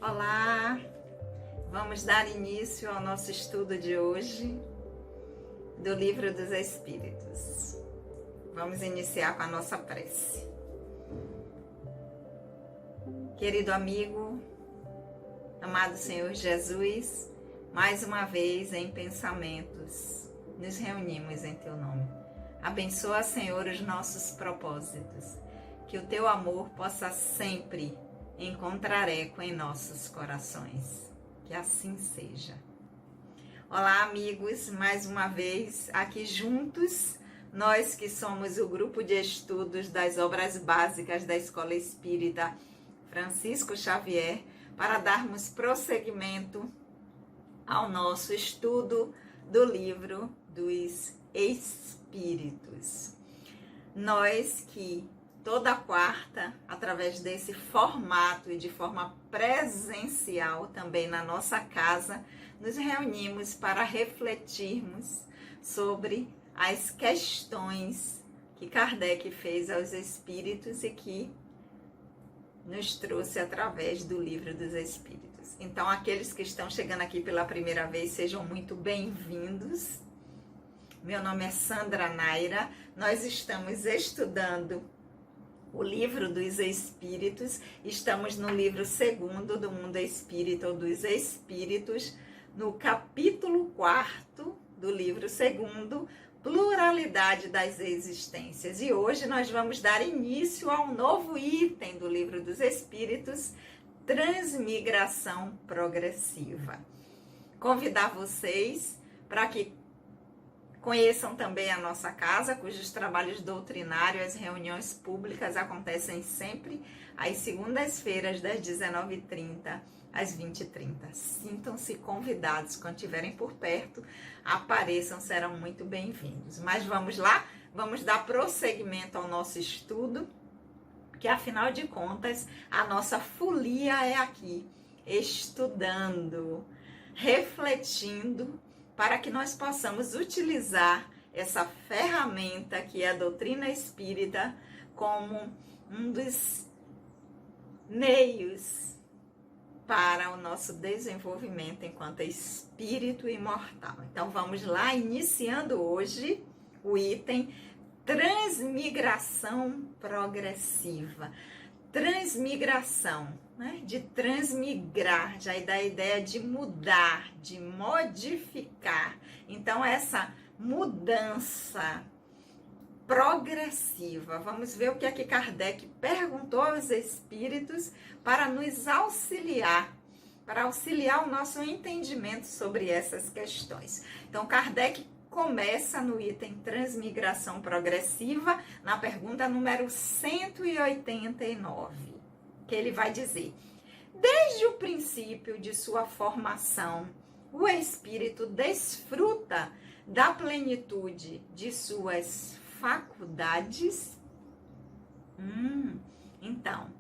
Olá, vamos dar início ao nosso estudo de hoje do Livro dos Espíritos. Vamos iniciar com a nossa prece. Querido amigo, amado Senhor Jesus, mais uma vez em pensamentos, nos reunimos em Teu nome. Abençoa, Senhor, os nossos propósitos, que o Teu amor possa sempre encontrar eco em nossos corações. Que assim seja. Olá, amigos, mais uma vez aqui juntos, nós que somos o grupo de estudos das obras básicas da Escola Espírita Francisco Xavier, para darmos prosseguimento ao nosso estudo do Livro dos Espíritos. Nós que toda quarta, através desse formato e de forma presencial também na nossa casa, nos reunimos para refletirmos sobre as questões que Kardec fez aos espíritos e que nos trouxe através do Livro dos Espíritos. Então, aqueles que estão chegando aqui pela primeira vez, sejam muito bem-vindos. Meu nome é Sandra Naira, nós estamos estudando o Livro dos Espíritos, estamos no livro 2º do Mundo Espírita, ou dos Espíritos, no capítulo 4º do livro 2º, Pluralidade das Existências. E hoje nós vamos dar início a um novo item do Livro dos Espíritos, Transmigração Progressiva. Convidar vocês para que conheçam também a nossa casa, cujos trabalhos doutrinários, as reuniões públicas acontecem sempre às segundas-feiras, das 19h30 às 20h30. Sintam-se convidados, quando estiverem por perto, apareçam, serão muito bem-vindos. Mas vamos lá, vamos dar prosseguimento ao nosso estudo, que afinal de contas, a nossa folia é aqui, estudando, refletindo, para que nós possamos utilizar essa ferramenta que é a doutrina espírita como um dos meios para o nosso desenvolvimento enquanto espírito imortal. Então vamos lá, iniciando hoje o item Transmigração Progressiva. Transmigração, né? De transmigrar, já dá a ideia de mudar, de modificar. Então, essa mudança progressiva, vamos ver o que é que Kardec perguntou aos espíritos para nos auxiliar, para auxiliar o nosso entendimento sobre essas questões. Então, Kardec começa no item Transmigração Progressiva, na pergunta número 189, que ele vai dizer: desde o princípio de sua formação, o espírito desfruta da plenitude de suas faculdades? Então,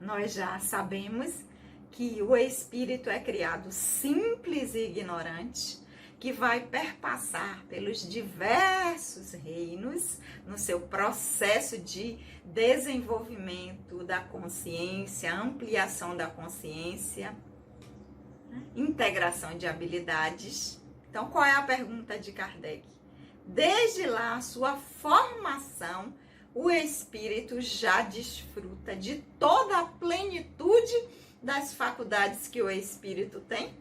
nós já sabemos que o espírito é criado simples e ignorante, que vai perpassar pelos diversos reinos no seu processo de desenvolvimento da consciência, ampliação da consciência, integração de habilidades. Então, qual é a pergunta de Kardec? Desde lá, a sua formação, o espírito já desfruta de toda a plenitude das faculdades que o espírito tem?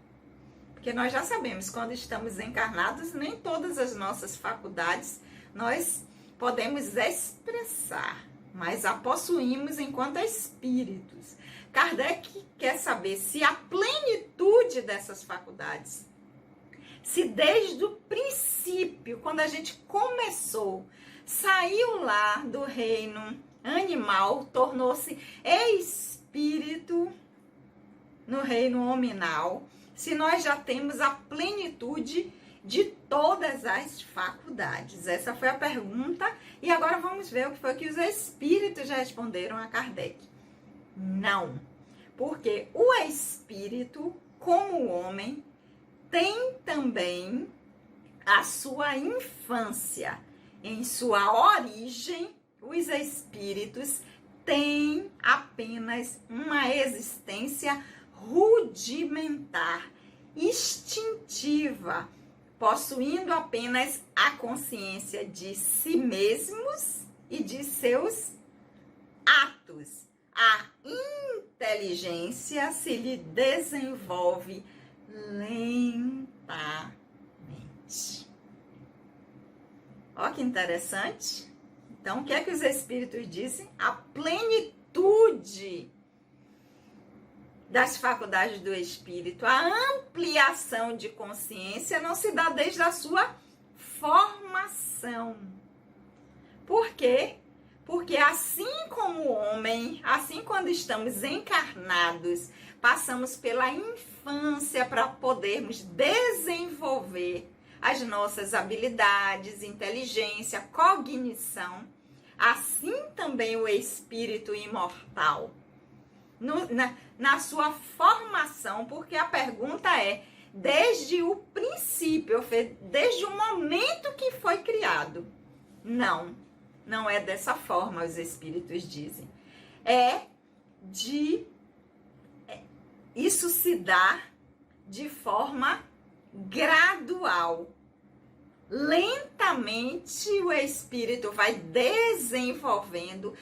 Porque nós já sabemos, quando estamos encarnados, nem todas as nossas faculdades nós podemos expressar, mas a possuímos enquanto espíritos. Kardec quer saber se a plenitude dessas faculdades, se desde o princípio, quando a gente começou, saiu lá do reino animal, tornou-se espírito no reino hominal, se nós já temos a plenitude de todas as faculdades. Essa foi a pergunta, e agora vamos ver o que foi que os espíritos já responderam a Kardec. Não, porque o espírito, como o homem, tem também a sua infância. Em sua origem, os espíritos têm apenas uma existência rudimentar, instintiva, possuindo apenas a consciência de si mesmos e de seus atos. A inteligência se lhe desenvolve lentamente. Olha que interessante. Então, o que é que os espíritos dizem? A plenitude das faculdades do espírito, a ampliação de consciência não se dá desde a sua formação. Por quê? Porque assim como o homem, assim quando estamos encarnados, passamos pela infância para podermos desenvolver as nossas habilidades, inteligência, cognição, assim também o espírito imortal. Na sua formação, porque a pergunta é, desde o princípio, desde o momento que foi criado. Não é dessa forma, os espíritos dizem. Isso se dá de forma gradual. Lentamente o espírito vai desenvolvendo,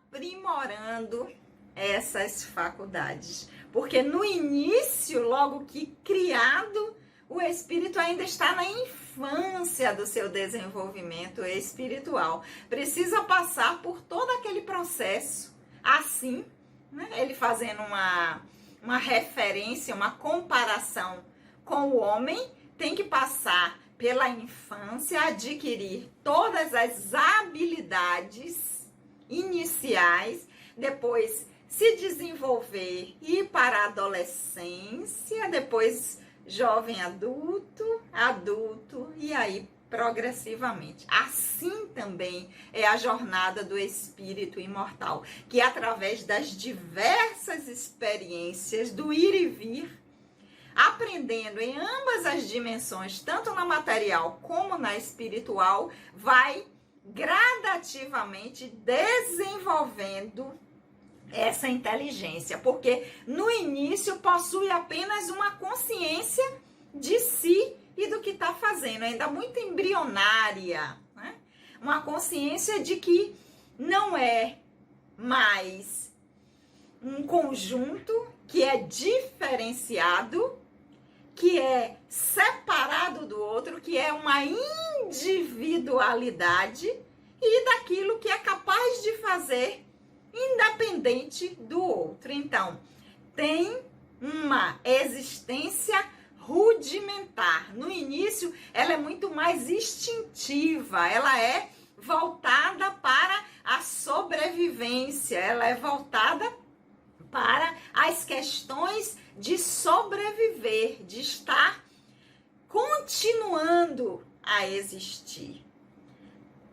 aprimorando essas faculdades. Porque no início, logo que criado, o espírito ainda está na infância do seu desenvolvimento espiritual. Precisa passar por todo aquele processo. Assim, né, ele fazendo uma referência, uma comparação com o homem, tem que passar pela infância, adquirir todas as habilidades iniciais, depois se desenvolver, ir para a adolescência, depois jovem adulto e aí progressivamente. Assim também é a jornada do espírito imortal, que através das diversas experiências do ir e vir, aprendendo em ambas as dimensões, tanto na material como na espiritual, vai gradativamente desenvolvendo essa inteligência, porque no início possui apenas uma consciência de si e do que está fazendo, ainda muito embrionária, né? Uma consciência de que não é mais um conjunto, que é diferenciado, que é separado do outro, que é uma individualidade e daquilo que é capaz de fazer independente do outro. Então, tem uma existência rudimentar. No início, ela é muito mais instintiva, ela é voltada para a sobrevivência, ela é voltada para as questões de sobreviver, de estar continuando a existir.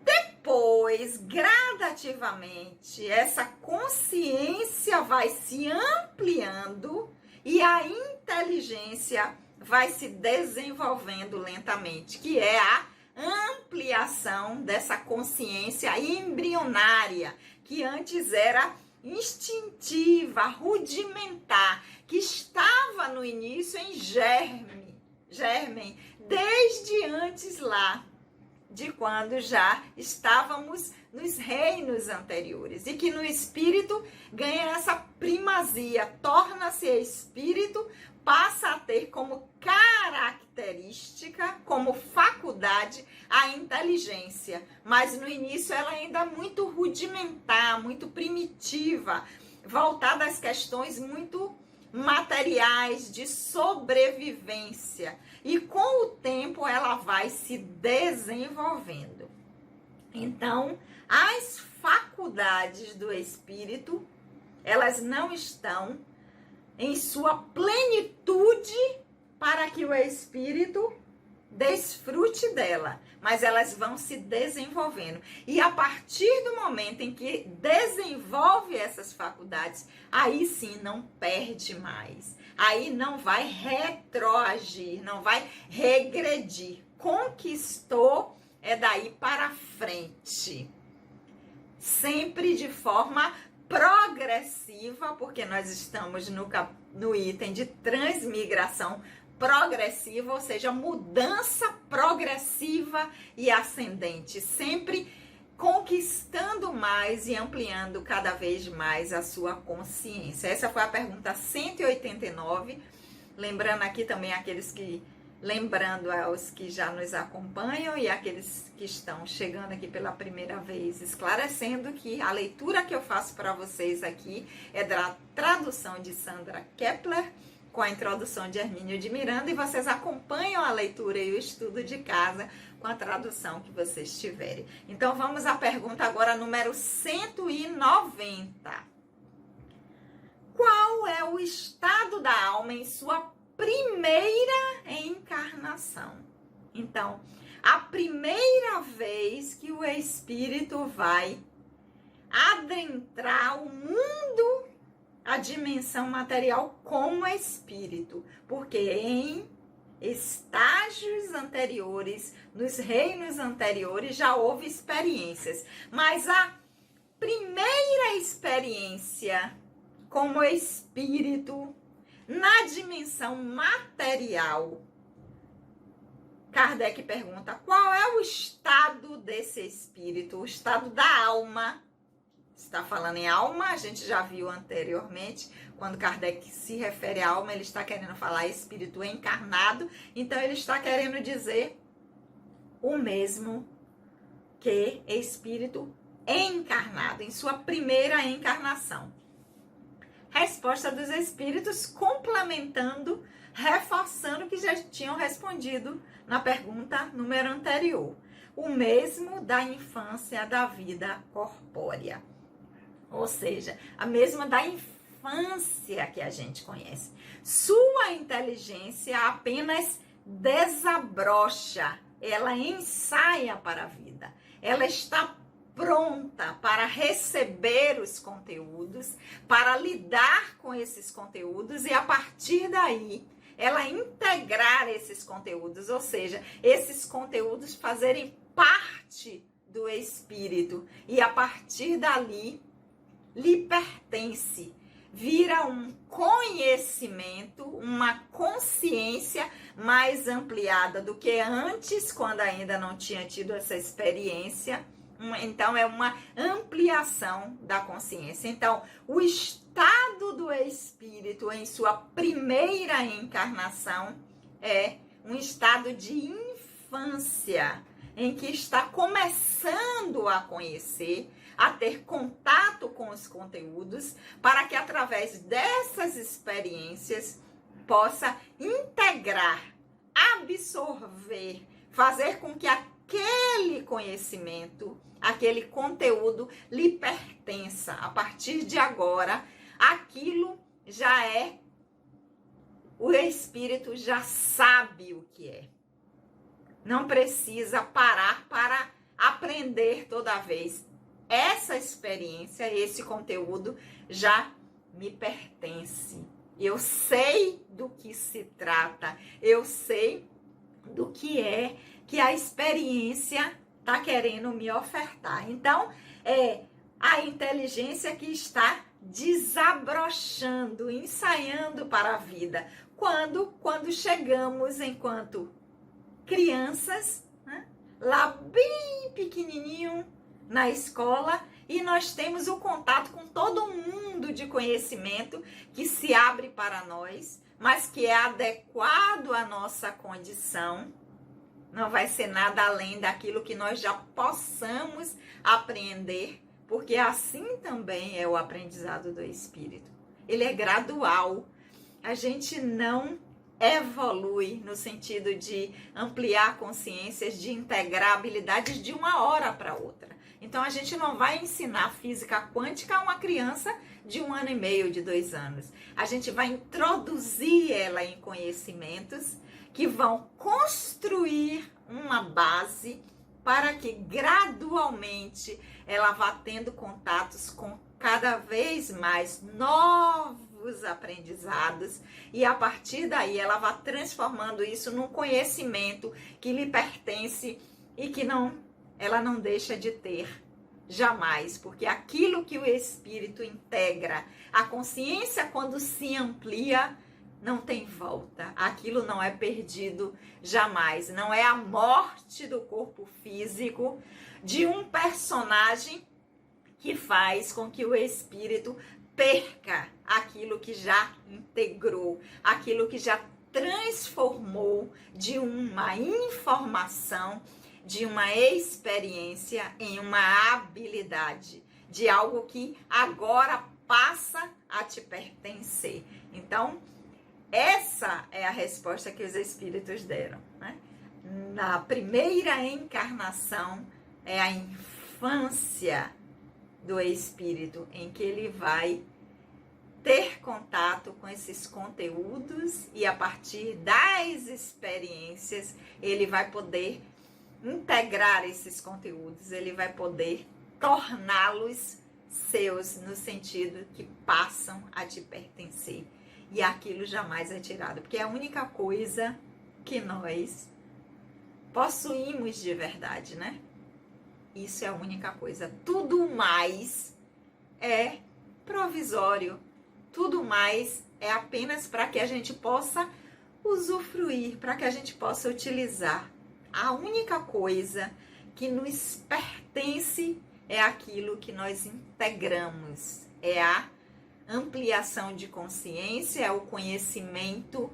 Depois, gradativamente, essa consciência vai se ampliando e a inteligência vai se desenvolvendo lentamente, que é a ampliação dessa consciência embrionária, que antes era instintiva, rudimentar, que estava no início em germe, desde antes lá, de quando já estávamos nos reinos anteriores, e que no espírito ganha essa primazia, torna-se espírito, passa a ter como característica, como faculdade, a inteligência, mas no início ela ainda é muito rudimentar, muito primitiva, voltada às questões muito materiais de sobrevivência, e com o tempo ela vai se desenvolvendo. Então, as faculdades do espírito, elas não estão em sua plenitude para que o espírito desfrute dela, mas elas vão se desenvolvendo. E a partir do momento em que desenvolve essas faculdades, aí sim não perde mais. Aí não vai retroagir, não vai regredir. Conquistou é daí para frente. Sempre de forma progressiva progressiva, porque nós estamos no item de transmigração progressiva, ou seja, mudança progressiva e ascendente, sempre conquistando mais e ampliando cada vez mais a sua consciência. Essa foi a pergunta 189. Lembrando aqui também lembrando aos que já nos acompanham e aqueles que estão chegando aqui pela primeira vez, esclarecendo que a leitura que eu faço para vocês aqui é da tradução de Sandra Kepler, com a introdução de Hermínio de Miranda, e vocês acompanham a leitura e o estudo de casa com a tradução que vocês tiverem. Então vamos à pergunta agora número 190. Qual é o estado da alma em sua primeira encarnação? Então, a primeira vez que o espírito vai adentrar o mundo, a dimensão material como espírito, porque em estágios anteriores, nos reinos anteriores, já houve experiências, mas a primeira experiência como espírito na dimensão material, Kardec pergunta: qual é o estado desse espírito, o estado da alma? Está falando em alma, a gente já viu anteriormente, quando Kardec se refere à alma, ele está querendo falar espírito encarnado, então ele está querendo dizer o mesmo que espírito encarnado, em sua primeira encarnação. Resposta dos espíritos complementando, reforçando o que já tinham respondido na pergunta número anterior. O mesmo da infância da vida corpórea. Ou seja, a mesma da infância que a gente conhece. Sua inteligência apenas desabrocha, ela ensaia para a vida. Ela está pronta para receber os conteúdos, para lidar com esses conteúdos e a partir daí ela integrar esses conteúdos, ou seja, esses conteúdos fazerem parte do espírito e a partir dali lhe pertence, vira um conhecimento, uma consciência mais ampliada do que antes, quando ainda não tinha tido essa experiência. Então, é uma ampliação da consciência. Então, o estado do espírito em sua primeira encarnação é um estado de infância, em que está começando a conhecer, a ter contato com os conteúdos, para que através dessas experiências possa integrar, absorver, fazer com que aquele conhecimento, aquele conteúdo lhe pertença. A partir de agora, aquilo já é, o espírito já sabe o que é. Não precisa parar para aprender toda vez. Essa experiência, esse conteúdo já me pertence. Eu sei do que se trata, eu sei do que é que a experiência está querendo me ofertar. Então, é a inteligência que está desabrochando, ensaiando para a vida. Quando chegamos enquanto crianças, né, lá bem pequenininho, na escola, e nós temos o contato com todo mundo de conhecimento que se abre para nós, mas que é adequado à nossa condição. Não vai ser nada além daquilo que nós já possamos aprender, porque assim também é o aprendizado do espírito. Ele é gradual. A gente não evolui no sentido de ampliar consciências, de integrar habilidades de uma hora para outra. Então, a gente não vai ensinar física quântica a uma criança de 1 ano e meio, de 2 anos. A gente vai introduzir ela em conhecimentos que vão construir uma base para que gradualmente ela vá tendo contatos com cada vez mais novos aprendizados e a partir daí ela vá transformando isso num conhecimento que lhe pertence e que ela não deixa de ter jamais, porque aquilo que o Espírito integra, a consciência quando se amplia, não tem volta. Aquilo não é perdido jamais. Não é a morte do corpo físico de um personagem que faz com que o Espírito perca aquilo que já integrou, aquilo que já transformou de uma informação, de uma experiência em uma habilidade, de algo que agora passa a te pertencer. Então, essa é a resposta que os Espíritos deram, né? Na primeira encarnação é a infância do Espírito, em que ele vai ter contato com esses conteúdos e a partir das experiências ele vai poder integrar esses conteúdos, ele vai poder torná-los seus, no sentido que passam a te pertencer. E aquilo jamais é tirado, porque é a única coisa que nós possuímos de verdade, né? Isso é a única coisa. Tudo mais é provisório. Tudo mais é apenas para que a gente possa usufruir, para que a gente possa utilizar. A única coisa que nos pertence é aquilo que nós integramos, é a ampliação de consciência, é o conhecimento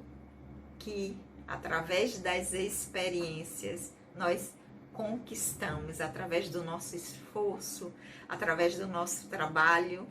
que, através das experiências, nós conquistamos, através do nosso esforço, através do nosso trabalho,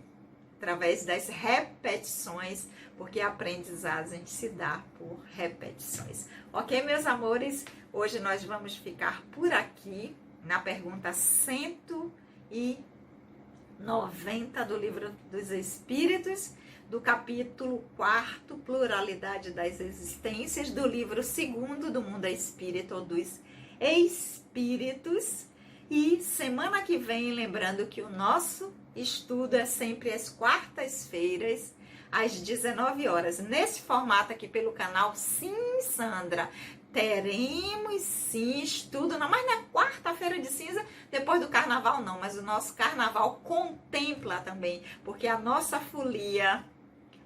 através das repetições, porque a aprendizagem se dá por repetições. Ok, meus amores? Hoje nós vamos ficar por aqui na pergunta 190 do Livro dos Espíritos, do capítulo 4, Pluralidade das Existências, do livro 2º do Mundo Espírita, ou dos Espíritos. E semana que vem, lembrando que o nosso estudo é sempre às quartas-feiras, às 19 horas, nesse formato aqui pelo canal. Sim, Sandra, teremos sim estudo, não, mas na quarta-feira de cinza, depois do carnaval não, mas o nosso carnaval contempla também, porque a nossa folia,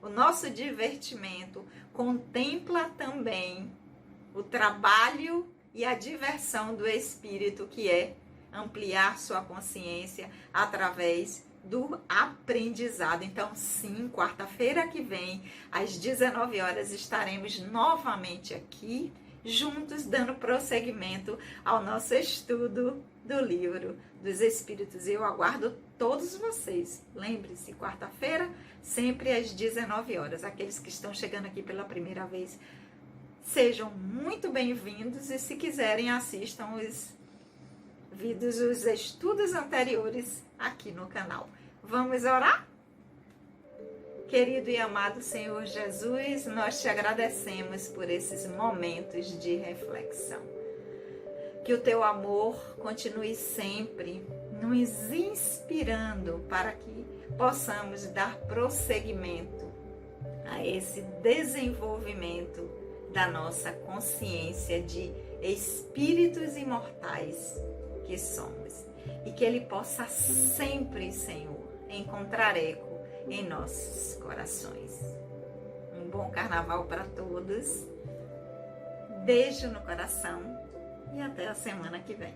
o nosso divertimento contempla também o trabalho e a diversão do espírito, que é ampliar sua consciência através do aprendizado. Então, sim, quarta-feira que vem, às 19 horas, estaremos novamente aqui, juntos, dando prosseguimento ao nosso estudo do Livro dos Espíritos. E eu aguardo todos vocês. Lembre-se, quarta-feira, sempre às 19 horas. Aqueles que estão chegando aqui pela primeira vez, sejam muito bem-vindos, e se quiserem, assistam os vídeos, os estudos anteriores aqui no canal. Vamos orar? Querido e amado Senhor Jesus, nós te agradecemos por esses momentos de reflexão. Que o teu amor continue sempre nos inspirando para que possamos dar prosseguimento a esse desenvolvimento da nossa consciência de espíritos imortais que somos. E que ele possa sempre, Senhor, encontrar eco em nossos corações. Um bom carnaval para todos. Beijo no coração e até a semana que vem.